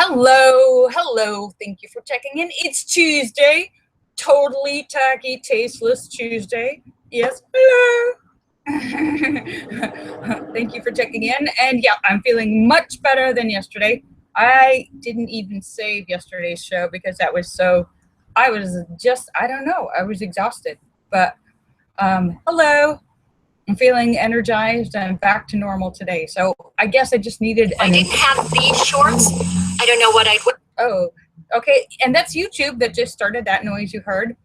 Hello. Thank you for checking in. It's Tuesday. Totally tacky, tasteless Tuesday. Yes, hello. Thank you for checking in. And yeah, I'm feeling much better than yesterday. I didn't even save yesterday's show because I was I don't know, I was exhausted. But hello. I'm feeling energized and back to normal today. So I guess I just needed. If I didn't have these shorts, I don't know what I'd wear. Oh, okay. And that's YouTube that just started that noise you heard.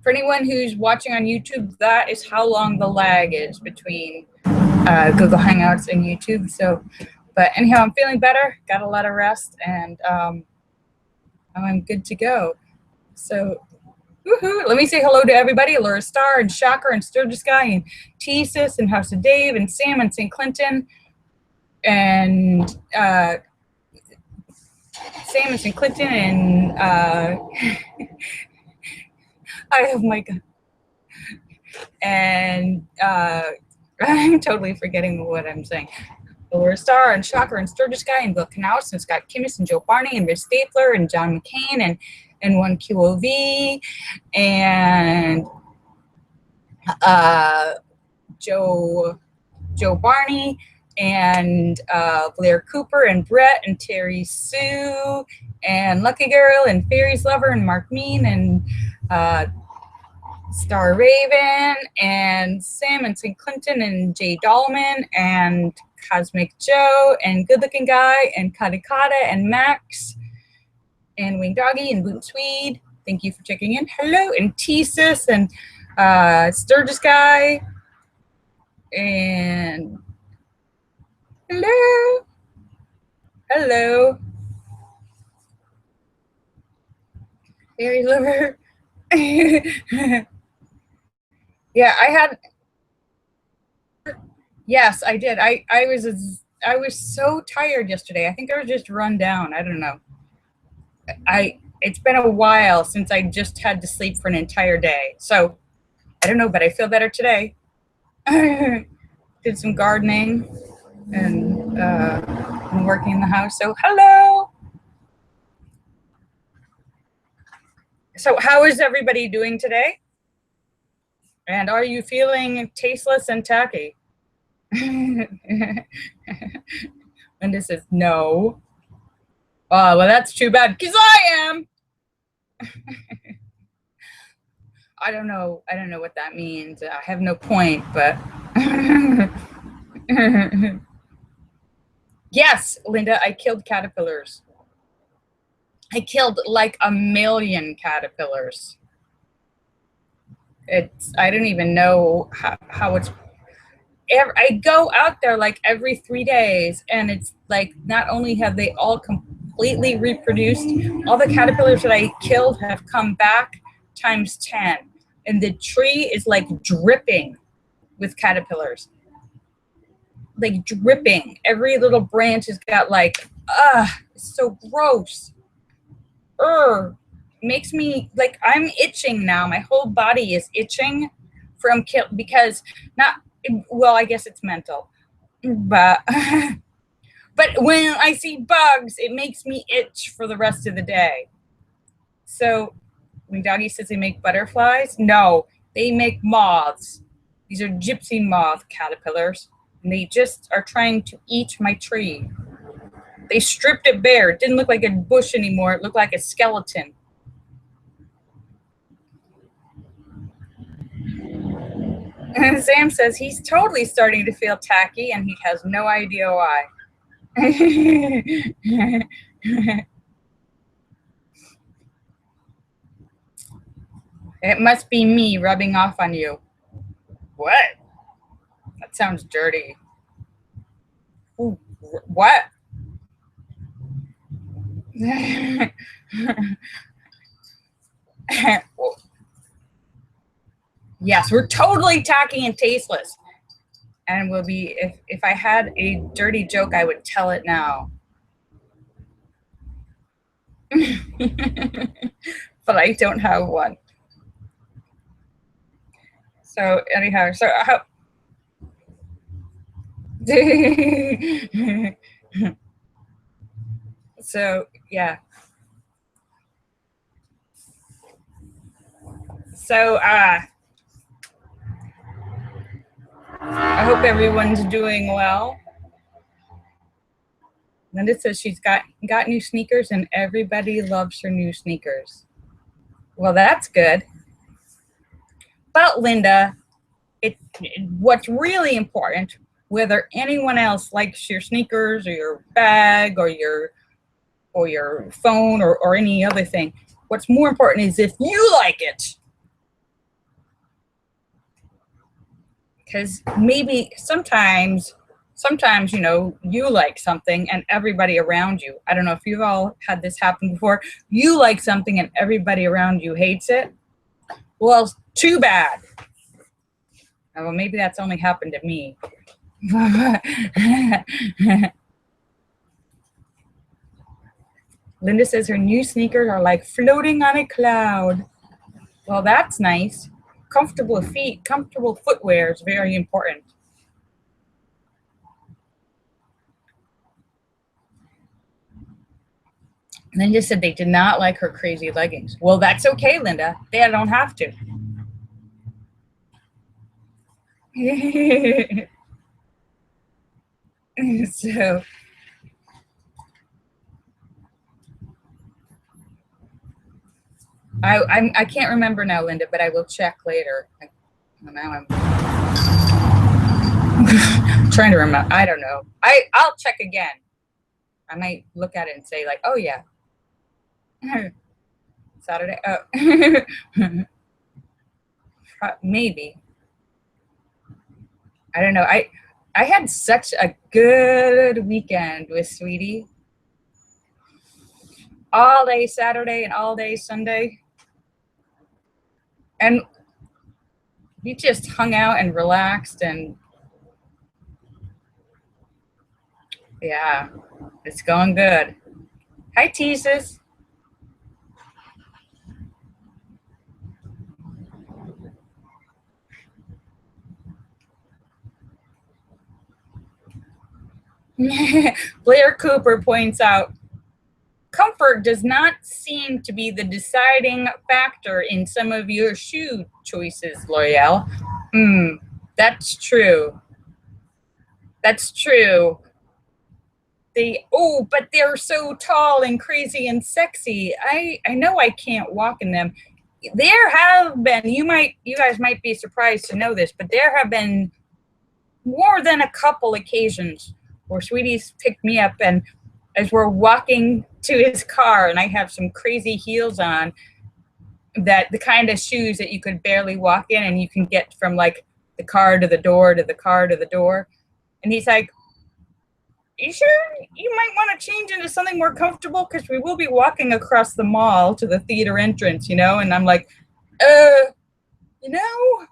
For anyone who's watching on YouTube, that is how long the lag is between Google Hangouts and YouTube. So, but anyhow, I'm feeling better. Got a lot of rest, and I'm good to go. So. Woohoo. Let me say hello to everybody. Laura Starr and Shocker and Sturgis Guy and T-Sis and House of Dave and Sam and St. Clinton and Sam and St. Clinton and I have my and I'm totally forgetting what I'm saying. Laura Starr and Shocker and Sturgis Guy and Bill Knaus and Scott Kimmis and Joe Barney and Rich Stapler and John McCain and 1QOV and Joe Barney and Blair Cooper and Brett and Terry Sue and Lucky Girl and Fairies Lover and Mark Mean and Star Raven and Sam and St. Clinton and Jay Dahlman and Cosmic Joe and Good Looking Guy and Kata and Max and Wing Doggy and Boot Swede. Thank you for checking in. Hello. And T-Sis and Sturgis Guy. And hello. Fairy Liver. Yeah, I had. Yes, I did. I was so tired yesterday. I think I was just run down. I don't know. It's been a while since I just had to sleep for an entire day. So I don't know, but I feel better today. Did some gardening and working in the house. So hello. So how is everybody doing today? And are you feeling tasteless and tacky? Linda says no. Oh, well, that's too bad, because I am. I don't know what that means. I have no point, but yes, Linda, I killed caterpillars. I killed like 1 million caterpillars. I don't even know how it's. I go out there like every 3 days, and it's like not only have they all completely reproduced, all the caterpillars that I killed have come back times 10, and the tree is like dripping with caterpillars, like dripping. Every little branch has got like, it's so gross. Makes me like I'm itching now. My whole body is itching from because not. Well, I guess it's mental, but when I see bugs, it makes me itch for the rest of the day. So when Doggy says they make butterflies, no, they make moths. These are gypsy moth caterpillars, and they just are trying to eat my tree. They stripped it bare. It didn't look like a bush anymore. It looked like a skeleton. And Sam says he's totally starting to feel tacky, and he has no idea why. It must be me rubbing off on you. What? That sounds dirty. Ooh, what? Yes, we're totally tacky and tasteless. And we'll be, if I had a dirty joke, I would tell it now. But I don't have one. So anyhow, so how? So yeah. So I hope everyone's doing well. Linda says she's got new sneakers and everybody loves her new sneakers. Well, that's good. But Linda, what's really important, whether anyone else likes your sneakers or your bag or your phone or any other thing, what's more important is if you like it. Because maybe sometimes, you know, you like something and everybody around you, I don't know if you've all had this happen before, you like something and everybody around you hates it. Well, too bad. Well, maybe that's only happened to me. Linda says her new sneakers are like floating on a cloud. Well, that's nice. Comfortable feet, comfortable footwear is very important. Linda said they did not like her crazy leggings. Well, that's okay, Linda. They don't have to. So I can't remember now, Linda, but I will check later. Now I'm trying to remember. I don't know. I'll check again. I might look at it and say like, oh yeah, Saturday. Oh, maybe. I don't know. I had such a good weekend with Sweetie. All day Saturday and all day Sunday. And we just hung out and relaxed, and yeah, it's going good. Hi, Teases. Blair Cooper points out, comfort does not seem to be the deciding factor in some of your shoe choices, Lorielle. That's true. That's true. But they're so tall and crazy and sexy. I know I can't walk in them. There have been, you guys might be surprised to know this, but there have been more than a couple occasions where Sweetie's picked me up, and as we're walking to his car and I have some crazy heels on, that the kind of shoes that you could barely walk in and you can get from like the car to the door to the car to the door. And he's like, you sure you might want to change into something more comfortable? Because we will be walking across the mall to the theater entrance, you know? And I'm like, you know,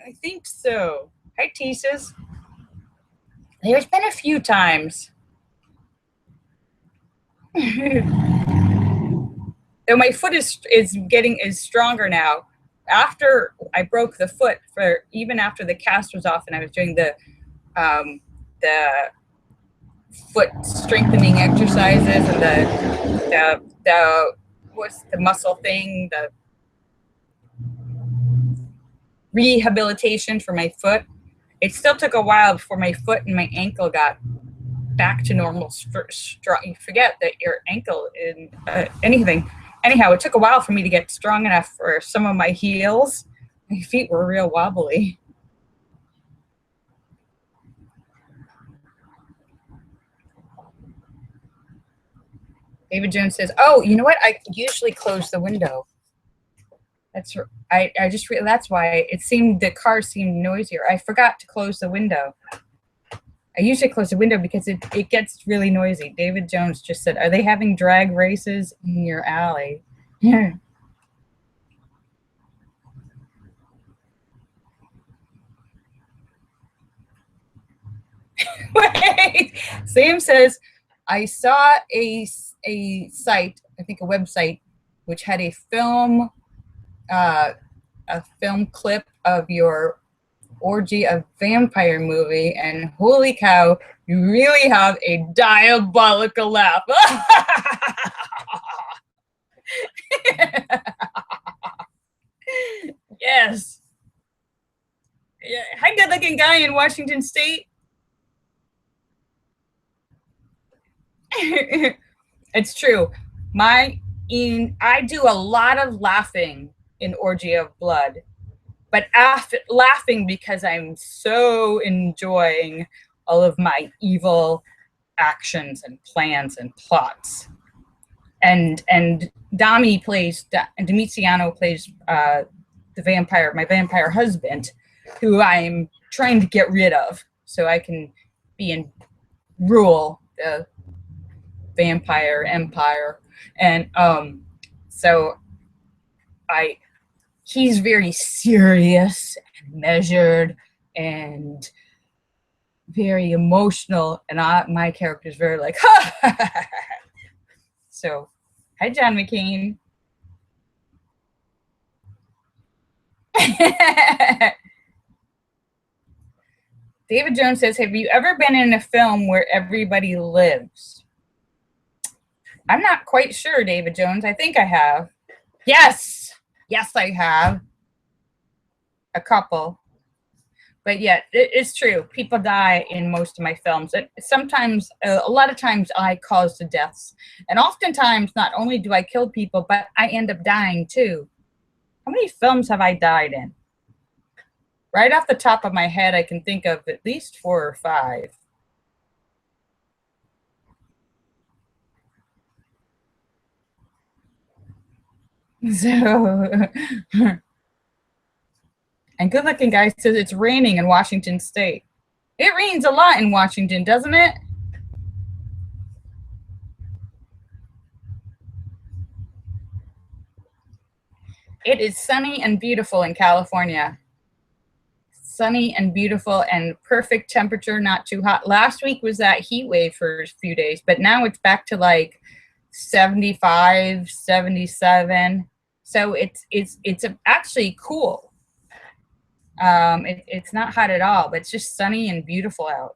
I think so. Hi, Teases. There's been a few times. Though my foot is stronger now. After I broke the foot, even after the cast was off and I was doing the foot strengthening exercises and the what's the muscle thing, the rehabilitation for my foot. It still took a while before my foot and my ankle got back to normal. You forget that your ankle in anything. Anyhow, it took a while for me to get strong enough for some of my heels. My feet were real wobbly. David Jones says, oh, you know what? I usually close the window. I just that's why the car seemed noisier. I forgot to close the window. I usually close the window because it gets really noisy. David Jones just said, are they having drag races in your alley? Yeah. Wait. Sam says, I saw a site, I think a website, which had a film clip of your orgy of vampire movie, and holy cow, you really have a diabolical laugh. Yes. Yeah. Hi, good-looking guy in Washington State. It's true. I do a lot of laughing in Orgy of Blood, but laughing because I'm so enjoying all of my evil actions and plans and plots. And Domitiano plays the vampire, my vampire husband, who I'm trying to get rid of so I can rule the vampire empire. And so he's very serious and measured and very emotional, and my character is very like, ha. So, hi, John McCain. David Jones says, have you ever been in a film where everybody lives? I'm not quite sure, David Jones. I think I have. Yes, I have. A couple. But yeah, it's true. People die in most of my films. Sometimes, a lot of times, I cause the deaths. And oftentimes, not only do I kill people, but I end up dying too. How many films have I died in? Right off the top of my head, I can think of at least 4 or 5. So, and good looking guy says it's raining in Washington State. It rains a lot in Washington, doesn't it? It is sunny and beautiful in California. Sunny and beautiful and perfect temperature, not too hot. Last week was that heat wave for a few days, but now it's back to like 75, 77. So it's actually cool. It's not hot at all, but it's just sunny and beautiful out.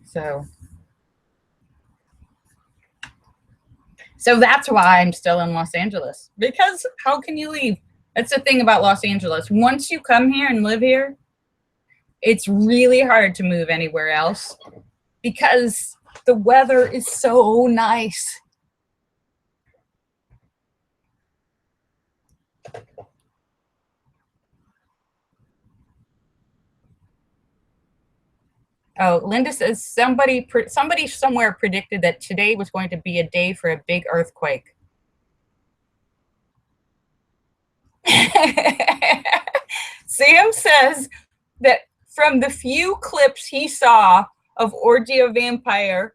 So that's why I'm still in Los Angeles, because how can you leave? That's the thing about Los Angeles. Once you come here and live here, it's really hard to move anywhere else because the weather is so nice. Oh, Linda says somebody somewhere predicted that today was going to be a day for a big earthquake. Sam says that from the few clips he saw of Orgy of Vampire,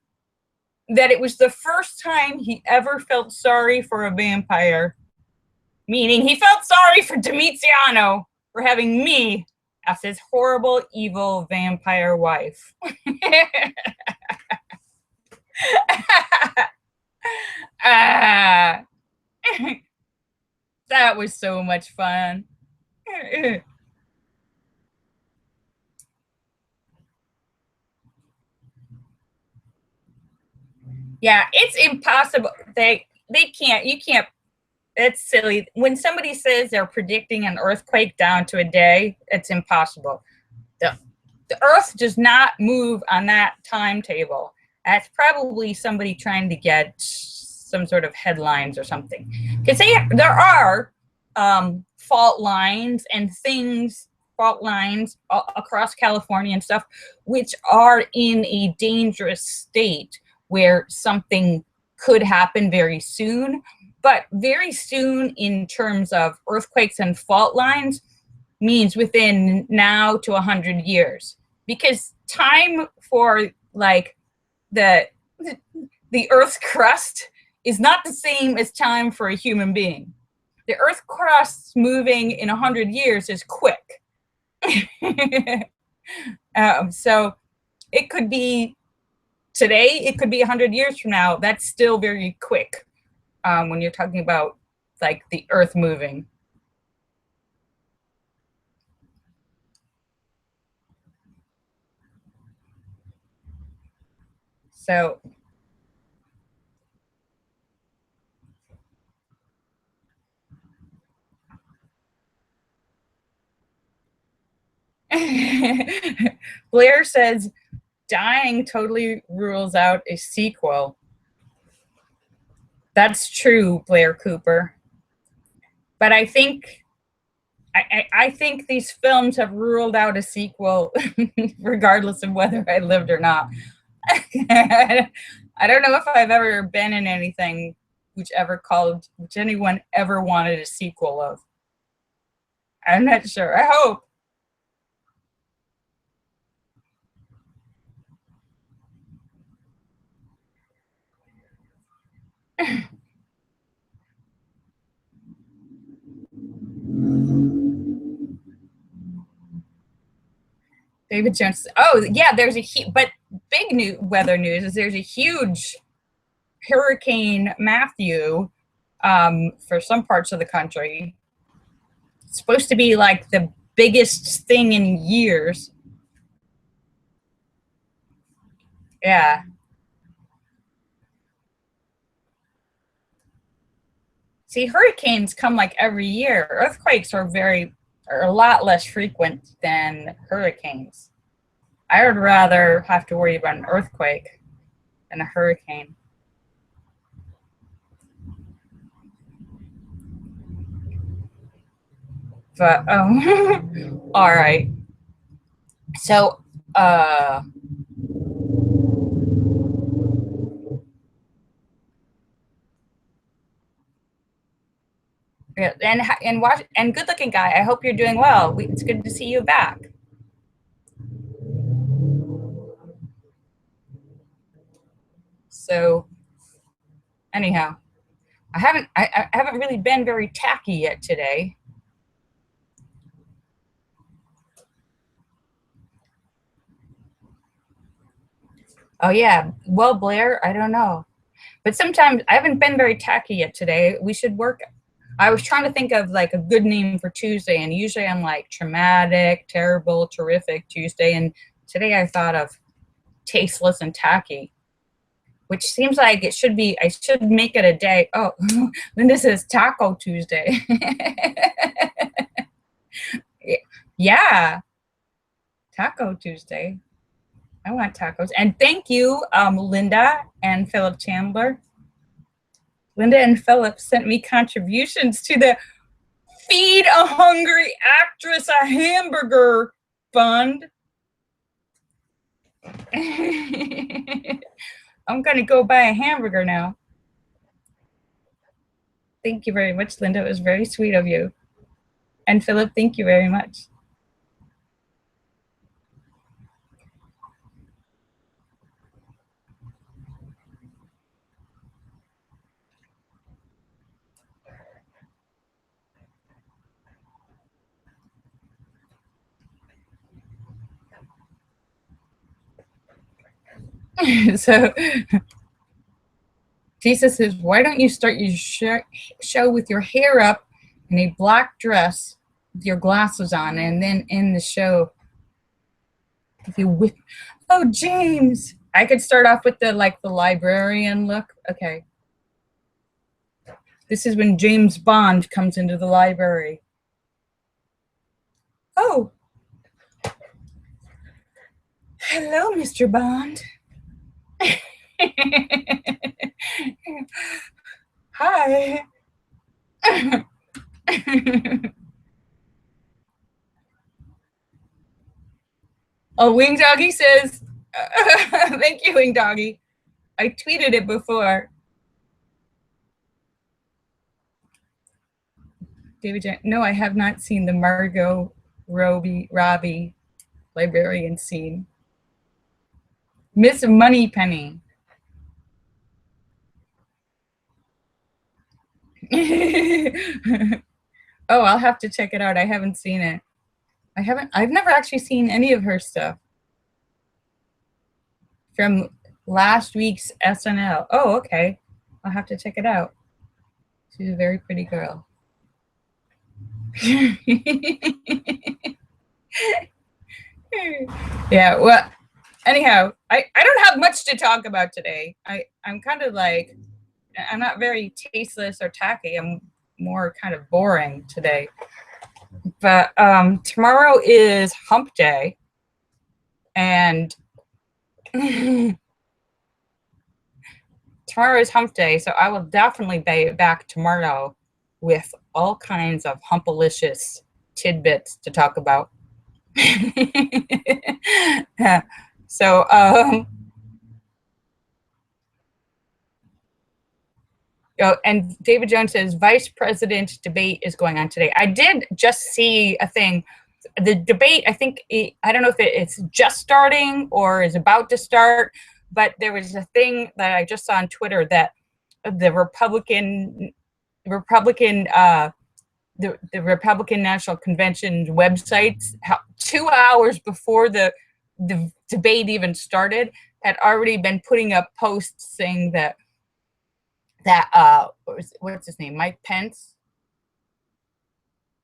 that it was the first time he ever felt sorry for a vampire. Meaning he felt sorry for Domitiano for having me as his horrible, evil vampire wife. That was so much fun. Yeah, it's impossible. You can't. It's silly. When somebody says they're predicting an earthquake down to a day, it's impossible. The earth does not move on that timetable. That's probably somebody trying to get some sort of headlines or something. Because there are fault lines across California and stuff, which are in a dangerous state where something could happen very soon. But very soon in terms of earthquakes and fault lines means within now to 100 years. Because time for like the Earth's crust is not the same as time for a human being. The Earth crust moving in 100 years is quick. So it could be today, it could be 100 years from now. That's still very quick when you're talking about like the earth moving. So Blair says dying totally rules out a sequel. That's true, Blair Cooper. But I think I think these films have ruled out a sequel, regardless of whether I lived or not. I don't know if I've ever been in anything which anyone ever wanted a sequel of. I'm not sure. I hope. David Jones. Oh yeah, there's but big new weather news is there's a huge Hurricane Matthew for some parts of the country. It's supposed to be like the biggest thing in years. Yeah. See, hurricanes come like every year. Earthquakes are a lot less frequent than hurricanes. I would rather have to worry about an earthquake than a hurricane. But all right. So yeah, and good looking guy. I hope you're doing well. It's good to see you back. So anyhow, I haven't really been very tacky yet today. Oh yeah, well Blair, I don't know, but sometimes I haven't been very tacky yet today. We should work. I was trying to think of like a good name for Tuesday, and usually I'm like traumatic, terrible, terrific Tuesday, and today I thought of tasteless and tacky, which seems like it should be. I should make it a day. Oh, Linda says Taco Tuesday. Yeah, Taco Tuesday. I want tacos. And thank you, Linda and Philip Chandler. Linda and Philip sent me contributions to the Feed a Hungry Actress a Hamburger Fund. I'm going to go buy a hamburger now. Thank you very much, Linda. It was very sweet of you. And Philip, thank you very much. So Tisa says, why don't you start your show with your hair up in a black dress with your glasses on, and then in the show, if you whip. Oh, James, I could start off with the librarian look. Okay. This is when James Bond comes into the library. Oh. Hello, Mr. Bond. Hi. Oh, Wing Doggy says, thank you, Wing Doggy. I tweeted it before. David, no, I have not seen the Margot Robbie librarian scene. Miss Moneypenny. Oh, I'll have to check it out. I haven't seen it. I've never actually seen any of her stuff from last week's SNL. Oh, okay. I'll have to check it out. She's a very pretty girl. Yeah, well, anyhow, I don't have much to talk about today. I'm kind of like, I'm not very tasteless or tacky. I'm more kind of boring today. But tomorrow is hump day. And tomorrow is hump day, so I will definitely be back tomorrow with all kinds of humpalicious tidbits to talk about. So, oh, and David Jones says vice president debate is going on today. I did just see a thing. The debate, I think, I don't know if it's just starting or is about to start, but there was a thing that I just saw on Twitter that the Republican the Republican National Convention websites, 2 hours before the debate even started, had already been putting up posts saying that what's his name, Mike Pence,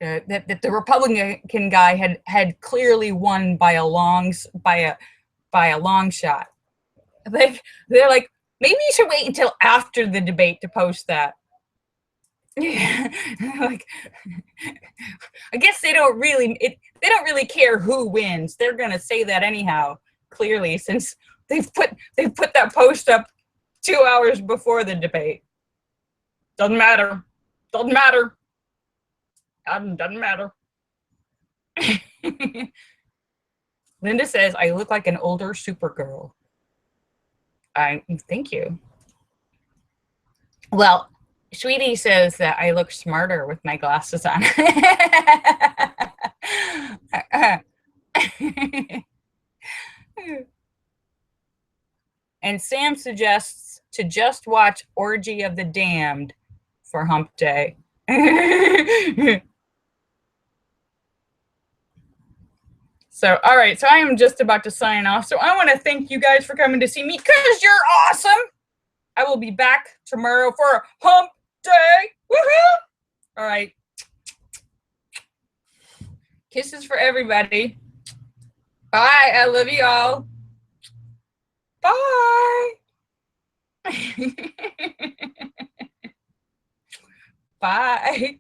that the Republican guy had clearly won by a long shot. Like, they're like, maybe you should wait until after the debate to post that. Yeah, like, I guess they don't really care who wins. They're gonna say that anyhow, clearly, since they've put that post up 2 hours before the debate. Doesn't matter. Doesn't matter. Doesn't matter. Linda says I look like an older Supergirl. I thank you. Well, Sweetie says that I look smarter with my glasses on. And Sam suggests to just watch Orgy of the Damned for hump day. So, all right. So I am just about to sign off. So I want to thank you guys for coming to see me because you're awesome. I will be back tomorrow for hump day. Woohoo! All right. Kisses for everybody. Bye. I love you all. Bye. Bye.